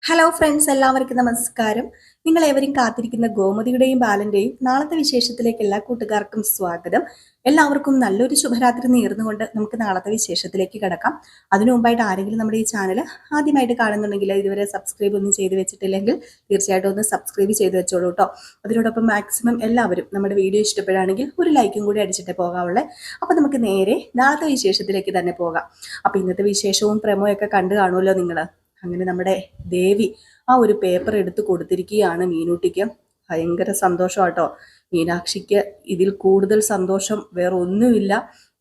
Hello friends, എല്ലാവർക്കും നമസ്കാരം. നിങ്ങൾ ഏവരും കാത്തിരിക്കുന്ന ഗോമതിയുടെയും ബാലന്റെയും നാളത്തെ വിശേഷത്തിലേക്ക് എല്ലാ കൂട്ടുകാർക്കും സ്വാഗതം. എല്ലാവർക്കും നല്ലൊരു ശുഭരാത്രി നേർന്നുകൊണ്ട് നമുക്ക് നാളത്തെ വിശേഷത്തിലേക്ക് കിടക്കാം. അതിനു മുമ്പായിട്ട് ആരെങ്കിലും നമ്മുടെ ഈ ചാനൽ ആദ്യമായിട്ട് കാണുന്നുണ്ടെങ്കിൽ ഇതുവരെ സബ്സ്ക്രൈബ് ഒന്നും ചെയ്ത് വെച്ചിട്ടില്ലെങ്കിൽ തീർച്ചയായിട്ടും ഒന്ന് സബ്സ്ക്രൈബ് ചെയ്ത് വെച്ചോളൂ കേട്ടോ. അതിനോടൊപ്പം മാക്സിമം എല്ലാവരും നമ്മുടെ വീഡിയോ ഇഷ്ടപ്പെടുകയാണെങ്കിൽ ഒരു ലൈക്കും കൂടി അടിച്ചിട്ട് പോകാവുള്ളേ. അപ്പൊ നമുക്ക് നേരെ നാളത്തെ വിശേഷത്തിലേക്ക് തന്നെ പോകാം. അപ്പൊ ഇന്നത്തെ വിശേഷവും പ്രമോയൊക്കെ കണ്ടു കാണുമല്ലോ നിങ്ങൾ. അങ്ങനെ നമ്മുടെ ദേവി ആ ഒരു പേപ്പർ എടുത്ത് കൊടുത്തിരിക്കുകയാണ് മീനൂട്ടിക്ക്. ഭയങ്കര സന്തോഷമാട്ടോ. മീനാക്ഷിക്ക് ഇതിൽ കൂടുതൽ സന്തോഷം വേറെ ഒന്നുമില്ല.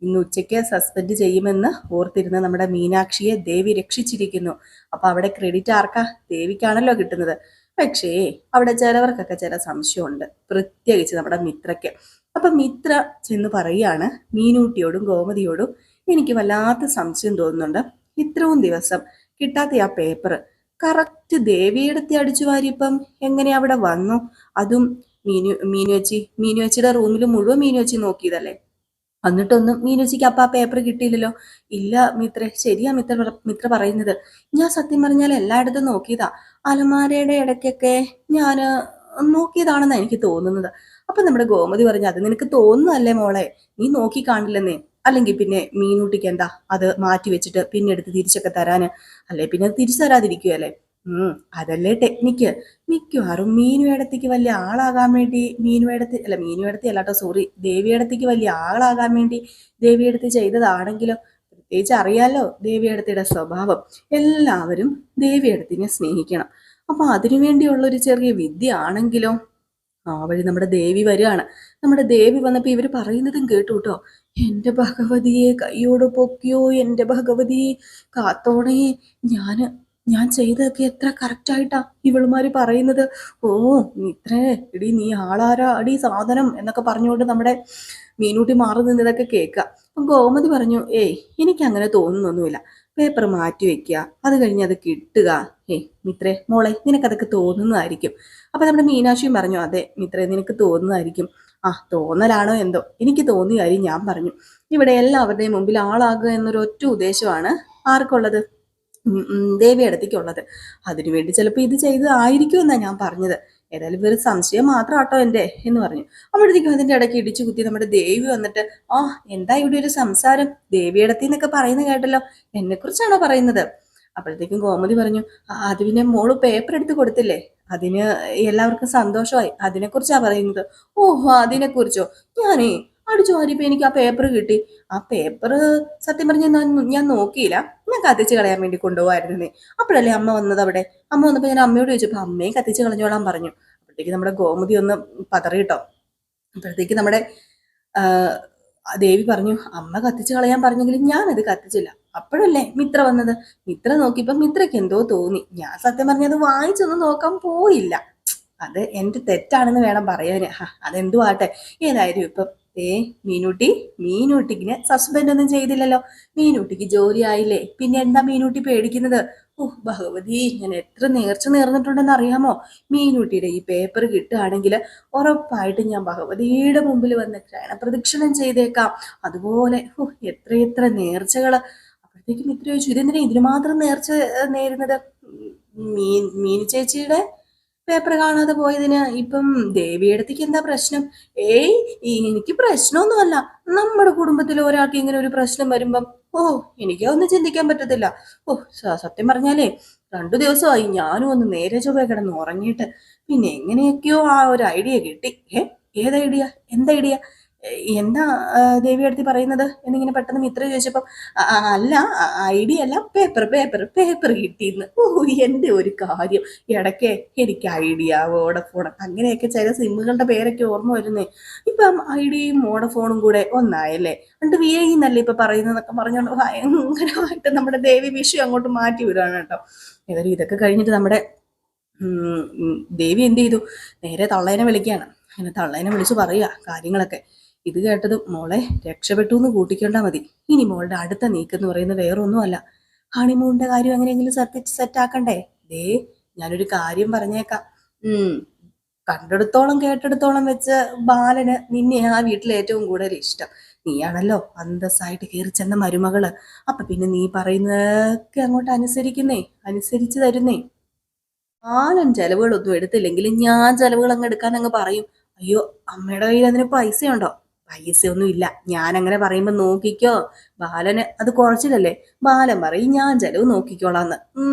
ഇന്ന് ഉച്ചയ്ക്ക് സസ്പെൻഡ് ചെയ്യുമെന്ന് ഓർത്തിരുന്ന നമ്മുടെ മീനാക്ഷിയെ ദേവി രക്ഷിച്ചിരിക്കുന്നു. അപ്പൊ അവിടെ ക്രെഡിറ്റ് ആർക്കാ? ദേവിക്കാണല്ലോ കിട്ടുന്നത്. പക്ഷേ അവിടെ ചിലവർക്കൊക്കെ ചില സംശയമുണ്ട്, പ്രത്യേകിച്ച് നമ്മുടെ മിത്രയ്ക്ക്. അപ്പൊ മിത്ര ചെന്ന് പറയാണ് മീനൂട്ടിയോടും ഗോമതിയോടും, എനിക്ക് വല്ലാത്ത സംശയം തോന്നുന്നുണ്ട്. ഇത്രയും ദിവസം കിട്ടാത്ത ആ പേപ്പർ കറക്റ്റ് ദേവിയെടുത്ത് അടിച്ചു വാരിപ്പം എങ്ങനെ അവിടെ വന്നു? അതും മീനുവച്ചിയുടെ റൂമിൽ മുഴുവൻ മീനുവച്ചി നോക്കിയതല്ലേ. എന്നിട്ടൊന്നും മീനുവച്ചിക്ക് അപ്പൊ ആ പേപ്പർ കിട്ടിയില്ലല്ലോ. ഇല്ല മിത്ര, ശരിയാ മിത്ര പറയുന്നത്. ഞാൻ സത്യം പറഞ്ഞാൽ എല്ലായിടത്തും നോക്കിയതാ. അലമാരയുടെ ഇടയ്ക്കൊക്കെ ഞാൻ നോക്കിയതാണെന്നാ എനിക്ക് തോന്നുന്നത്. അപ്പൊ നമ്മുടെ ഗോമതി പറഞ്ഞു, അത് നിനക്ക് തോന്നുന്നല്ലേ മോളെ, നീ നോക്കി കാണില്ലെന്നേ. അല്ലെങ്കിൽ പിന്നെ മീനൂട്ടിക്ക് എന്താ അത് മാറ്റി വെച്ചിട്ട് പിന്നെ എടുത്ത് തിരിച്ചൊക്കെ തരാന്? അല്ലെ പിന്നെ തിരിച്ചു തരാതിരിക്കുവല്ലേ? അതല്ലേ ടെക്നിക്ക്. മിക്കവാറും മീനുവേടത്തേക്ക് വലിയ ആളാകാൻ വേണ്ടി മീനുവേടത്തി അല്ലാട്ടോ, സോറി, ദേവിയേടത്തേക്ക് വലിയ ആളാകാൻ വേണ്ടി ദേവിയേടത്തി ചെയ്തതാണെങ്കിലോ. പ്രത്യേകിച്ച് അറിയാലോ ദേവിയേടത്തിയുടെ സ്വഭാവം. എല്ലാവരും ദേവിയേടത്തിനെ സ്നേഹിക്കണം. അപ്പൊ അതിനു വേണ്ടിയുള്ള ഒരു ചെറിയ വിദ്യ ആണെങ്കിലോ. ആ വഴി നമ്മുടെ ദേവി വരികയാണ്. നമ്മുടെ ദേവി വന്നപ്പോ ഇവര് പറയുന്നതും കേട്ടു കേട്ടോ. എന്റെ ഭഗവതിയെ കയ്യോട് പൊക്കിയോ, എന്റെ ഭഗവതി കാത്തോണേ. ഞാന് ഞാൻ ചെയ്തതൊക്കെ എത്ര കറക്റ്റായിട്ടാ ഇവളുമാര് പറയുന്നത്. ഓ ഇത്രേ എടി, നീ ആളാരാ അടി സാധനം എന്നൊക്കെ പറഞ്ഞുകൊണ്ട് നമ്മുടെ മീനൂട്ടി മാറി നിന്നതൊക്കെ കേൾക്കുക. ഗോമതി പറഞ്ഞു, ഏയ് എനിക്ക് അങ്ങനെ തോന്നുന്നൊന്നുമില്ല. പേപ്പർ മാറ്റി വെക്കുക, അത് കഴിഞ്ഞ് അത് കിട്ടുക. മിത്രേ മോളെ, നിനക്കതൊക്കെ തോന്നുന്നതായിരിക്കും. അപ്പൊ നമ്മുടെ മീനാക്ഷിയും പറഞ്ഞു, അതെ മിത്രേ, നിനക്ക് തോന്നുന്നതായിരിക്കും. തോന്നലാണോ എന്തോ, എനിക്ക് തോന്നിയ കാര്യം ഞാൻ പറഞ്ഞു. ഇവിടെ എല്ലാവരുടെയും മുമ്പിൽ ആളാകുക എന്നൊരു ഒറ്റ ഉദ്ദേശമാണ് ആർക്കുള്ളത്? ദേവിയടത്തേക്കുള്ളത്. അതിനുവേണ്ടി ചിലപ്പോൾ ഇത് ചെയ്തതായിരിക്കും എന്നാ ഞാൻ പറഞ്ഞത്. ഏതായാലും വേറെ സംശയം മാത്രം ആട്ടോ എൻ്റെ എന്ന് പറഞ്ഞു. അപ്പോഴത്തേക്കും അതിന്റെ ഇടയ്ക്ക് ഇടിച്ചു കുത്തി നമ്മുടെ ദേവി വന്നിട്ട്, എന്താ ഇവിടെ ഒരു സംസാരം? ദേവിയടത്തി എന്നൊക്കെ പറയുന്നത് കേട്ടല്ലോ, എന്നെ കുറിച്ചാണോ പറയുന്നത്? അപ്പോഴത്തേക്കും ഗോമതി പറഞ്ഞു, അത് പിന്നെ മോള് പേപ്പർ എടുത്ത് കൊടുത്തില്ലേ, അതിന് എല്ലാവർക്കും സന്തോഷമായി, അതിനെക്കുറിച്ചാ പറയുന്നത്. ഓഹോ, അതിനെക്കുറിച്ചോ? ഞാനേ അടിച്ചു വാരിയപ്പോ എനിക്ക് ആ പേപ്പർ കിട്ടി. ആ പേപ്പർ സത്യം പറഞ്ഞ ഞാൻ നോക്കിയില്ല, ഞാൻ കത്തിച്ച് കളയാൻ വേണ്ടി കൊണ്ടുപോകായിരുന്നേ. അപ്പോഴല്ലേ അമ്മ വന്നത് അവിടെ. അമ്മ വന്നപ്പോ ഞാൻ അമ്മയോട് ചോദിച്ചപ്പോ അമ്മയും കത്തിച്ച് കളഞ്ഞോളാൻ പറഞ്ഞു. അപ്പോഴത്തേക്ക് നമ്മുടെ ഗോമതി ഒന്ന് പതറിയിട്ടോ. അപ്പോഴത്തേക്ക് നമ്മുടെ ദേവി പറഞ്ഞു, അമ്മ കത്തിച്ച് കളയാൻ പറഞ്ഞെങ്കിലും ഞാനത് കത്തിച്ചില്ല. അപ്പോഴല്ലേ മിത്ര വന്നത്. മിത്ര നോക്കിയപ്പോ മിത്രയ്ക്ക് എന്തോ തോന്നി. ഞാൻ സത്യം പറഞ്ഞത് വായിച്ചൊന്നും നോക്കാൻ പോയില്ല. അത് എന്റെ തെറ്റാണെന്ന് വേണം പറയാന്. അതെന്തു ആട്ടെ. ഏതായാലും ഇപ്പം മീനൂട്ടിക്കിനെ സസ്പെൻഡ് ഒന്നും ചെയ്തില്ലല്ലോ. മീനൂട്ടിക്ക് ജോലി ആയില്ലേ, പിന്നെ എന്താ മീനൂട്ടി പേടിക്കുന്നത്? ഭഗവതി, ഞാൻ എത്ര നേർച്ച നേർന്നിട്ടുണ്ടെന്ന് അറിയാമോ? മീനൂട്ടിയുടെ ഈ പേപ്പർ കിട്ടുകയാണെങ്കിൽ ഉറപ്പായിട്ട് ഞാൻ ഭഗവതിയുടെ മുമ്പിൽ വന്ന് ക്ഷണപ്രദക്ഷിണം ചെയ്തേക്കാം. അതുപോലെ എത്രയെത്ര നേർച്ചകള്. അപ്പോഴത്തേക്കും ഇത്ര ചോദിച്ചു, ഇതെന്തിനാ ഇതിന് മാത്രം നേർച്ച നേരുന്നത്? മീനു ചേച്ചിയുടെ പേപ്പർ കാണാതെ പോയതിന് ഇപ്പം ദേവിയടത്തേക്ക് എന്താ പ്രശ്നം? ഏയ്, എനിക്ക് പ്രശ്നമൊന്നുമല്ല. നമ്മുടെ കുടുംബത്തിൽ ഒരാൾക്ക് ഇങ്ങനെ ഒരു പ്രശ്നം വരുമ്പം എനിക്കൊന്നും ചിന്തിക്കാൻ പറ്റത്തില്ല. സത്യം പറഞ്ഞാലേ 2 ദിവസമായി ഞാനും ഒന്ന് നേരെ ചൊവ്വേ കിടന്ന് ഉറങ്ങിയിട്ട്. പിന്നെ എങ്ങനെയൊക്കെയോ ആ ഒരു ഐഡിയ കിട്ടി. ഏത് ഐഡിയ? എന്താ ഐഡിയ? എന്താ ദേവിയടുത്ത് പറയുന്നത് എന്നിങ്ങനെ പെട്ടെന്ന് മിത്ര ചോദിച്ചപ്പം, അല്ല, ഐഡിയ അല്ല, പേപ്പർ പേപ്പർ പേപ്പർ കിട്ടിയെന്ന്. എന്റെ ഒരു കാര്യം, ഇടയ്ക്ക് എനിക്ക് ഐഡിയ, വോഡഫോൺ, അങ്ങനെയൊക്കെ ചില സിമ്മുകളുടെ പേരൊക്കെ ഓർമ്മ വരുന്നേ. ഇപ്പം ഐഡിയയും വോഡഫോണും കൂടെ ഒന്നായല്ലേ, എന്നിട്ട് VI എന്നല്ലേ ഇപ്പൊ പറയുന്നതൊക്കെ പറഞ്ഞുകൊണ്ട് ഭയങ്കരമായിട്ട് നമ്മുടെ ദേവി വിഷയം അങ്ങോട്ട് മാറ്റി വിടുകയാണ് കേട്ടോ. ഏതായാലും ഇതൊക്കെ കഴിഞ്ഞിട്ട് നമ്മുടെ ദേവി എന്ത് ചെയ്തു, നേരെ തള്ളേനെ വിളിക്കുകയാണ്. അങ്ങനെ തള്ളേനെ വിളിച്ച് പറയുക കാര്യങ്ങളൊക്കെ. ഇത് കേട്ടതും, മോളെ രക്ഷപ്പെട്ടു എന്ന് കൂട്ടിക്കൊണ്ടാ മതി. ഇനി മോളുടെ അടുത്ത നീക്കെന്ന് പറയുന്നത് വേറെ ഒന്നുമല്ല, ഹണിമൂണിന്റെ കാര്യം എങ്ങനെയെങ്കിലും സെറ്റാക്കണ്ടേ. ഞാനൊരു കാര്യം പറഞ്ഞേക്കാം. കണ്ടെടുത്തോളം കേട്ടെടുത്തോളം വെച്ച് ബാലന് നിന്നെ ആ വീട്ടിൽ ഏറ്റവും കൂടുതൽ ഇഷ്ടം. നീയാണല്ലോ അന്തസ്സായിട്ട് കയറി ചെന്ന മരുമകള്. അപ്പൊ പിന്നെ നീ പറയുന്നതൊക്കെ അങ്ങോട്ട് അനുസരിച്ചു തരുന്നേ. ആലൻ ചെലവുകളൊന്നും എടുത്തില്ലെങ്കിലും ഞാൻ ചെലവുകൾ അങ്ങ് എടുക്കാൻ അങ്ങ് പറയും. അയ്യോ, അമ്മയുടെ കയ്യിൽ അതിന് പൈസയുണ്ടോ? പൈസയൊന്നും ഇല്ല. ഞാൻ അങ്ങനെ പറയുമ്പോ നോക്കിക്കോ. ബാലന് അത് കുറച്ചില്ലല്ലേ? ബാലൻ പറയും ഞാൻ ചെലവ് നോക്കിക്കോളാന്ന്.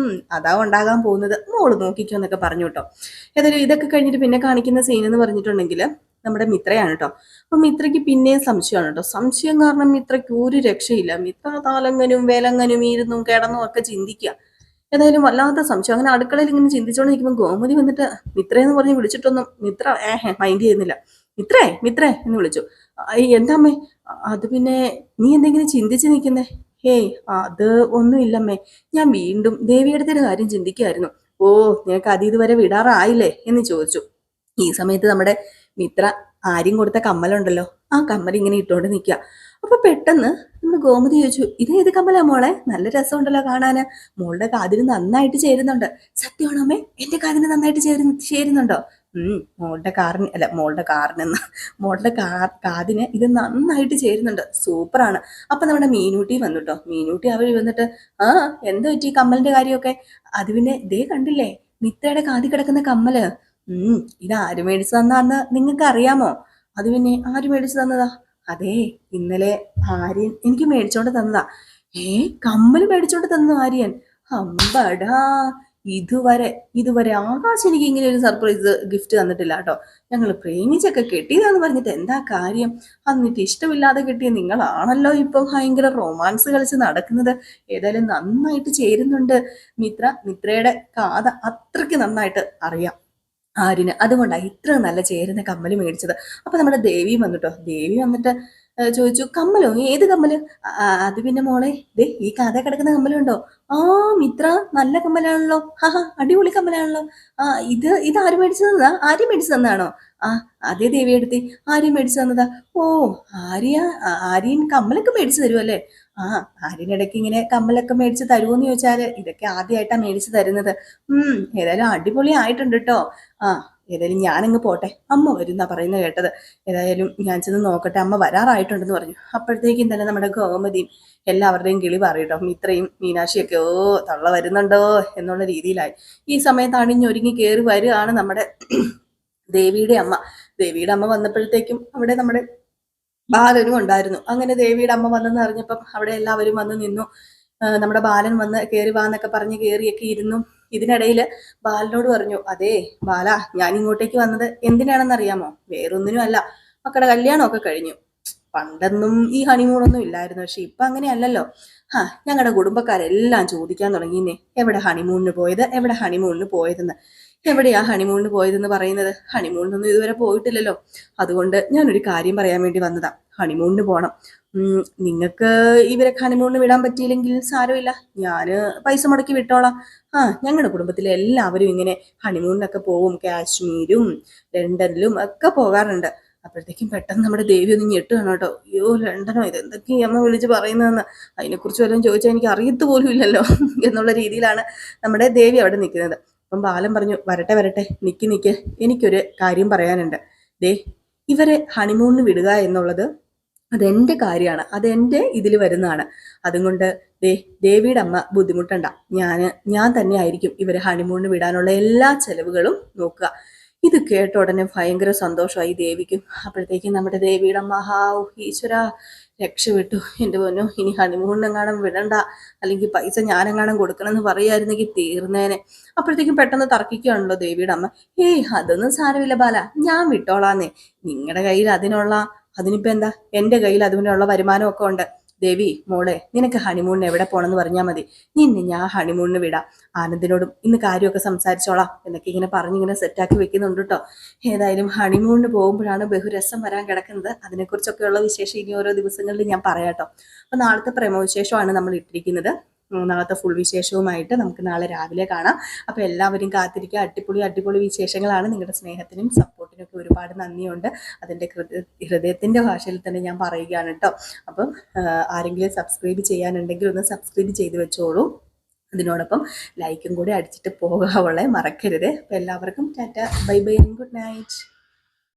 അതാ ഉണ്ടാകാൻ പോകുന്നത്, മോള് നോക്കിക്കോ എന്നൊക്കെ പറഞ്ഞു കേട്ടോ. ഏതായാലും ഇതൊക്കെ കഴിഞ്ഞിട്ട് പിന്നെ കാണിക്കുന്ന സീൻ എന്ന് പറഞ്ഞിട്ടുണ്ടെങ്കിൽ നമ്മുടെ മിത്രയാണ് കേട്ടോ. അപ്പൊ മിത്രയ്ക്ക് പിന്നെയും സംശയമാണ് കേട്ടോ. സംശയം കാരണം മിത്രയ്ക്ക് ഒരു രക്ഷയില്ല. മിത്ര താലങ്ങനും വേലങ്ങനും ഇരുന്നും കിടന്നും ഒക്കെ ചിന്തിക്കുക. ഏതായാലും വല്ലാത്ത സംശയം. അങ്ങനെ അടുക്കളയിൽ ഇങ്ങനെ ചിന്തിച്ചോണ്ട് നിൽക്കുമ്പോൾ ഗോമതി വന്നിട്ട് മിത്രയെന്ന് പറഞ്ഞ് വിളിച്ചിട്ടൊന്നും മിത്ര മൈൻഡ് ചെയ്യുന്നില്ല. മിത്രേ മിത്രേ എന്ന് വിളിച്ചു. എന്താ അമ്മേ? അത് പിന്നെ നീ എന്തെങ്കിലും ചിന്തിച്ച് നിൽക്കുന്നേ? ഹേയ്, അത് ഒന്നുമില്ലമ്മേ. ഞാൻ വീണ്ടും ദേവിയെടുത്തിന്റെ കാര്യം ചിന്തിക്കുകയായിരുന്നു. ഓ, നിനക്ക് അത് ഇതുവരെ വിടാറായില്ലേ എന്ന് ചോദിച്ചു. ഈ സമയത്ത് നമ്മുടെ മിത്ര ആര്യം കൊടുത്ത കമ്മലുണ്ടല്ലോ, ആ കമ്മൽ ഇങ്ങനെ ഇട്ടുകൊണ്ട് നിൽക്കുക. അപ്പൊ പെട്ടെന്ന് നമ്മുടെ ഗോമതി ചോദിച്ചു, ഇത് ഏത് കമ്മലാ മോളെ? നല്ല രസമുണ്ടല്ലോ കാണാന്. മോളുടെ കാതിന് നന്നായിട്ട് ചേരുന്നുണ്ട്. സത്യമാണോ അമ്മേ? എന്റെ കാതിന് നന്നായിട്ട് ചേരുന്നുണ്ടോ? മോളുടെ കാതിന് ഇത് നന്നായിട്ട് ചേരുന്നുണ്ട്. സൂപ്പറാണ്. അപ്പൊ നമ്മുടെ മീനൂട്ടി വന്നുട്ടോ. മീനൂട്ടി അവര് വന്നിട്ട്, ആ എന്താ പറ്റി കമ്മലിന്റെ കാര്യമൊക്കെ? അത് പിന്നെ ദേ കണ്ടില്ലേ മിത്രയുടെ കാതി കിടക്കുന്ന കമ്മല്. ഇത് ആര് മേടിച്ചു തന്നാന്ന് നിങ്ങൾക്ക് അറിയാമോ? അത് പിന്നെ ആര് മേടിച്ചു തന്നതാ? അതെ, ഇന്നലെ ആര്യൻ എനിക്ക് മേടിച്ചോണ്ട് തന്നതാ. കമ്മല് മേടിച്ചോണ്ട് തന്നു ആര്യൻ? അമ്പടാ, ഇതുവരെ ഇതുവരെ ആകാശ് എനിക്ക് ഇങ്ങനെ ഒരു സർപ്രൈസ് ഗിഫ്റ്റ് തന്നിട്ടില്ല കേട്ടോ. ഞങ്ങൾ പ്രേമിച്ചൊക്കെ കെട്ടിയതാന്ന് പറഞ്ഞിട്ട് എന്താ കാര്യം? എന്നിട്ട് ഇഷ്ടമില്ലാതെ കെട്ടിയ നിങ്ങളാണല്ലോ ഇപ്പൊ ഭയങ്കര റൊമാൻസ് കളിച്ച് നടക്കുന്നത്. ഏതായാലും നന്നായിട്ട് ചേരുന്നുണ്ട് മിത്രയുടെ കാത അത്രയ്ക്ക് നന്നായിട്ട് അറിയാം ആര്യന്. അതുകൊണ്ടാണ് ഇത്ര നല്ല ചേരുന്ന കമ്മല് മേടിച്ചത്. അപ്പൊ നമ്മുടെ ദേവി വന്നിട്ടോ. ദേവി വന്നിട്ട് ചോദിച്ചു, കമ്മലോ? ഏത് കമ്മല്? അത് പിന്നെ മോളെ, ദേ ഈ കഥ കിടക്കുന്ന കമ്മലുണ്ടോ? ആ മിത്ര, നല്ല കമ്മലാണല്ലോ. അടിപൊളി കമ്മലാണല്ലോ. ഇത് ആര് മേടിച്ചു തന്നതാ? ആര്യം മേടിച്ചു തന്നതാണോ? ആ അതേ ദേവി എടുത്തി, ആര്യം മേടിച്ചു തന്നതാ. ഓ, ആര്യൻ കമ്മലൊക്കെ മേടിച്ചു തരുമല്ലേ? ആ, ആര്യനിടയ്ക്ക് ഇങ്ങനെ കമ്മലൊക്കെ മേടിച്ച് തരുമോന്ന് ചോദിച്ചാല് ഇതൊക്കെ ആദ്യമായിട്ടാ മേടിച്ചു തരുന്നത്. ഏതായാലും അടിപൊളി ആയിട്ടുണ്ട് കേട്ടോ. ആ, ഏതായാലും ഞാനങ്ങ് പോട്ടെ, അമ്മ വരുന്നാ പറയുന്നത് കേട്ടത്. ഏതായാലും ഞാൻ ചെന്ന് നോക്കട്ടെ, അമ്മ വരാറായിട്ടുണ്ടെന്ന് പറഞ്ഞു. അപ്പോഴത്തേക്കും തന്നെ നമ്മുടെ ഗോമതിയും എല്ലാവരുടെയും കിളി പറയട്ടോ. മിത്രയും മീനാക്ഷിയൊക്കെ ഓ തള്ള വരുന്നുണ്ടോ എന്നുള്ള രീതിയിലായി. ഈ സമയത്ത് അണിഞ്ഞൊരുങ്ങി കയറി വരികയാണ് നമ്മുടെ ദേവിയുടെ അമ്മ. ദേവിയുടെ അമ്മ വന്നപ്പോഴത്തേക്കും അവിടെ നമ്മുടെ ബാലനും ഉണ്ടായിരുന്നു. അങ്ങനെ ദേവിയുടെ അമ്മ വന്നെന്ന് അറിഞ്ഞപ്പം അവിടെ എല്ലാവരും വന്ന് നിന്നു. നമ്മുടെ ബാലൻ വന്ന് കയറി വാന്നൊക്കെ പറഞ്ഞ് കയറിയൊക്കെ ഇരുന്നു. ഇതിനിടയിൽ ബാലനോട് പറഞ്ഞു, അതേ ബാല, ഞാൻ ഇങ്ങോട്ടേക്ക് വന്നത് എന്തിനാണെന്ന് അറിയാമോ? വേറൊന്നിനും അല്ല, മക്കളുടെ കല്യാണമൊക്കെ കഴിഞ്ഞു. പണ്ടൊന്നും ഈ ഹണിമൂണൊന്നും ഇല്ലായിരുന്നു, പക്ഷെ ഇപ്പൊ അങ്ങനെയല്ലല്ലോ. ഞങ്ങളുടെ കുടുംബക്കാരെല്ലാം ചോദിക്കാൻ തുടങ്ങിയെന്നേ, എവിടെ ഹണിമൂണിന് പോയത്, എവിടെ ഹണിമൂണിന് പോയതെന്ന്. എവിടെയാ ഹണിമൂണിന് പോയതെന്ന് പറയുന്നത്? ഹണിമൂണിനൊന്നും ഇതുവരെ പോയിട്ടില്ലല്ലോ. അതുകൊണ്ട് ഞാനൊരു കാര്യം പറയാൻ വേണ്ടി വന്നതാ. ഹണിമൂണിന് പോണം. നിങ്ങൾക്ക് ഇവരെ ഹണിമൂണിന് വിടാൻ പറ്റിയില്ലെങ്കിൽ സാരമില്ല, ഞാന് പൈസ മുടക്കി വിട്ടോളാം. ഞങ്ങളുടെ കുടുംബത്തിലെ എല്ലാവരും ഇങ്ങനെ ഹണിമൂണിനൊക്കെ പോവും. കാശ്മീരും ലണ്ടനിലും ഒക്കെ പോകാറുണ്ട്. അപ്പോഴത്തേക്കും പെട്ടെന്ന് നമ്മുടെ ദേവി ഒന്ന് ഞെട്ടുകയാണ് കേട്ടോ. അയ്യോ, ലണ്ടനോ? ഇത് എന്തൊക്കെയാ അമ്മ വിളിച്ച് പറയുന്നതെന്ന്. അതിനെക്കുറിച്ച് വല്ലതും ചോദിച്ചാൽ എനിക്ക് അറിയത്ത് പോലും ഇല്ലല്ലോ എന്നുള്ള രീതിയിലാണ് നമ്മുടെ ദേവി അവിടെ നിൽക്കുന്നത്. അപ്പം ബാലൻ പറഞ്ഞു, വരട്ടെ വരട്ടെ, നിക്ക്, എനിക്കൊരു കാര്യം പറയാനുണ്ട്. ദേ, ഇവരെ ഹണിമൂണിന് വിടുക എന്നുള്ളത് അതെന്റെ കാര്യമാണ്, അതെന്റെ ഇതിൽ വരുന്നതാണ്. അതുകൊണ്ട് ദേവിയുടെ അമ്മ ബുദ്ധിമുട്ടണ്ട. ഞാൻ തന്നെ ആയിരിക്കും ഇവരെ ഹണിമൂണിന് വിടാനുള്ള എല്ലാ ചെലവുകളും നോക്കുക. ഇത് കേട്ട ഉടനെ ഭയങ്കര സന്തോഷമായി ദേവിക്കും. അപ്പോഴത്തേക്കും നമ്മുടെ ദേവിയുടെ അമ്മ, ഈശ്വര, രക്ഷപ്പെട്ടു എൻ്റെ പൊന്നോ, ഇനി ഹണിമൂണിനെങ്ങാനും വിടണ്ട, അല്ലെങ്കിൽ പൈസ ഞാനെങ്ങാനും കൊടുക്കണം എന്ന് പറയായിരുന്നെങ്കിൽ തീർന്നേനെ. അപ്പോഴത്തേക്കും പെട്ടെന്ന് തർക്കിക്കുകയാണല്ലോ ദേവിയുടെ അമ്മ. അതൊന്നും സാരമില്ല ബാല, ഞാൻ വിട്ടോളാന്നേ. നിങ്ങളുടെ കയ്യിൽ അതിനിപ്പോ എന്താ, എൻ്റെ കയ്യിൽ അതിനുള്ള വരുമാനമൊക്കെ ഉണ്ട്. ദേവി മോളെ, നിനക്ക് ഹണിമൂണിന് എവിടെ പോണെന്ന് പറഞ്ഞാൽ മതി, നിന്നെ ഞാൻ ഹണിമൂണിന് വിടാം. ആനന്ദിനോടും ഇന്ന് കാര്യമൊക്കെ സംസാരിച്ചോളാം എന്നൊക്കെ ഇങ്ങനെ പറഞ്ഞിങ്ങനെ സെറ്റാക്കി വെക്കുന്നുണ്ട് കേട്ടോ. ഏതായാലും ഹണിമൂണിന് പോകുമ്പോഴാണ് ബഹുരസം വരാൻ കിടക്കുന്നത്. അതിനെക്കുറിച്ചൊക്കെയുള്ള വിശേഷം ഇനി ഓരോ ദിവസങ്ങളിൽ ഞാൻ പറയാട്ടോ. അപ്പൊ നാളത്തെ പ്രമോവിശേഷമാണ് നമ്മൾ ഇട്ടിരിക്കുന്നത്. നാളത്തെ ഫുൾ വിശേഷവുമായിട്ട് നമുക്ക് നാളെ രാവിലെ കാണാം. അപ്പോൾ എല്ലാവരും കാത്തിരിക്കുക. അടിപൊളി വിശേഷങ്ങളാണ്. നിങ്ങളുടെ സ്നേഹത്തിനും സപ്പോർട്ടിനും ഒക്കെ ഒരുപാട് നന്ദിയുണ്ട്. അതിൻ്റെ ഹൃദയത്തിൻ്റെ ഭാഷയിൽ തന്നെ ഞാൻ പറയുകയാണ് കേട്ടോ. അപ്പം ആരെങ്കിലും സബ്സ്ക്രൈബ് ചെയ്യാനുണ്ടെങ്കിൽ ഒന്ന് സബ്സ്ക്രൈബ് ചെയ്ത് വെച്ചോളൂ. അതിനോടൊപ്പം ലൈക്കും കൂടി അടിച്ചിട്ട് പോകാവുള്ളേ മറക്കരുത്. അപ്പോൾ എല്ലാവർക്കും Tata, bye bye, good night.